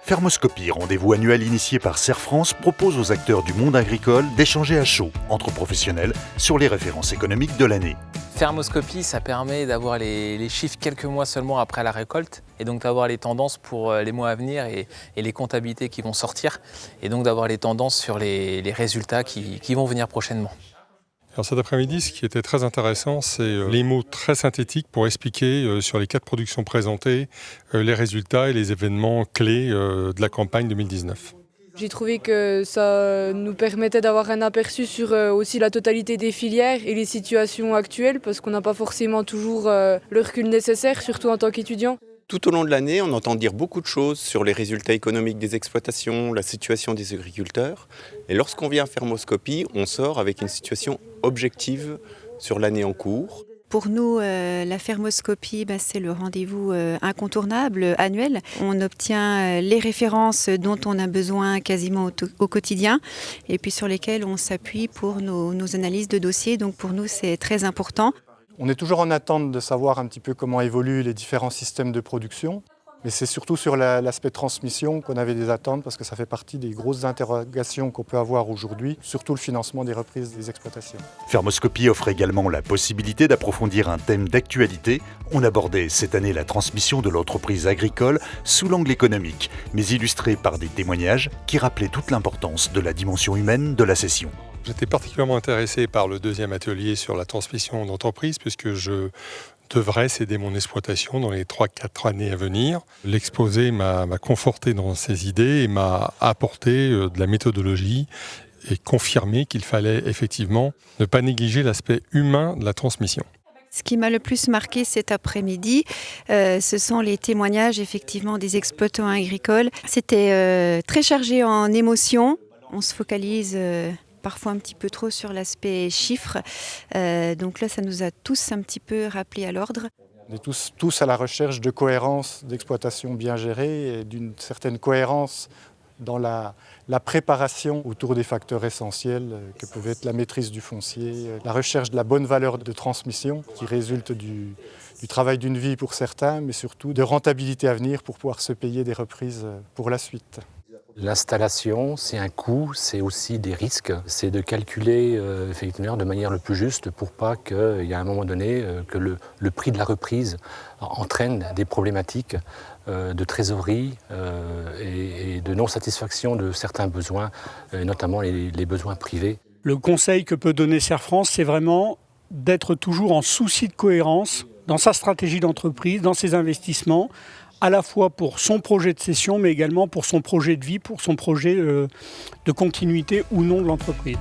Fermoscopie, rendez-vous annuel initié par Serre France, propose aux acteurs du monde agricole d'échanger à chaud, entre professionnels, sur les références économiques de l'année. Fermoscopie, ça permet d'avoir les chiffres quelques mois seulement après la récolte et donc d'avoir les tendances pour les mois à venir et les comptabilités qui vont sortir et donc d'avoir les tendances sur les résultats qui vont venir prochainement. Alors cet après-midi, ce qui était très intéressant, c'est les mots très synthétiques pour expliquer sur les 4 productions présentées les résultats et les événements clés de la campagne 2019. J'ai trouvé que ça nous permettait d'avoir un aperçu sur aussi la totalité des filières et les situations actuelles parce qu'on n'a pas forcément toujours le recul nécessaire, surtout en tant qu'étudiant. Tout au long de l'année, on entend dire beaucoup de choses sur les résultats économiques des exploitations, la situation des agriculteurs. Et lorsqu'on vient à Fermoscopie, on sort avec une situation objective sur l'année en cours. Pour nous, la Fermoscopie, c'est le rendez-vous incontournable annuel. On obtient les références dont on a besoin quasiment au quotidien et puis sur lesquelles on s'appuie pour nos analyses de dossiers. Donc pour nous, c'est très important. On est toujours en attente de savoir un petit peu comment évoluent les différents systèmes de production. Mais c'est surtout sur l'aspect transmission qu'on avait des attentes parce que ça fait partie des grosses interrogations qu'on peut avoir aujourd'hui, surtout le financement des reprises des exploitations. Fermoscopie offre également la possibilité d'approfondir un thème d'actualité. On abordait cette année la transmission de l'entreprise agricole sous l'angle économique, mais illustré par des témoignages qui rappelaient toute l'importance de la dimension humaine de la cession. J'étais particulièrement intéressé par le deuxième atelier sur la transmission d'entreprise puisque je devrais céder mon exploitation dans les 3-4 années à venir. L'exposé m'a conforté dans ses idées et m'a apporté de la méthodologie et confirmé qu'il fallait effectivement ne pas négliger l'aspect humain de la transmission. Ce qui m'a le plus marqué cet après-midi, ce sont les témoignages effectivement des exploitants agricoles. C'était très chargé en émotions. On se focalise parfois un petit peu trop sur l'aspect chiffres. Donc là, ça nous a tous un petit peu rappelé à l'ordre. On est tous à la recherche de cohérence, d'exploitation bien gérée et d'une certaine cohérence dans la préparation autour des facteurs essentiels que peuvent être la maîtrise du foncier, la recherche de la bonne valeur de transmission qui résulte du travail d'une vie pour certains, mais surtout de rentabilité à venir pour pouvoir se payer des reprises pour la suite. L'installation, c'est un coût, c'est aussi des risques. C'est de calculer effectivement de manière le plus juste pour pas qu'il y ait à un moment donné que le prix de la reprise entraîne des problématiques de trésorerie et de non-satisfaction de certains besoins, notamment les besoins privés. Le conseil que peut donner Serre France, c'est vraiment d'être toujours en souci de cohérence dans sa stratégie d'entreprise, dans ses investissements, à la fois pour son projet de cession, mais également pour son projet de vie, pour son projet de continuité ou non de l'entreprise.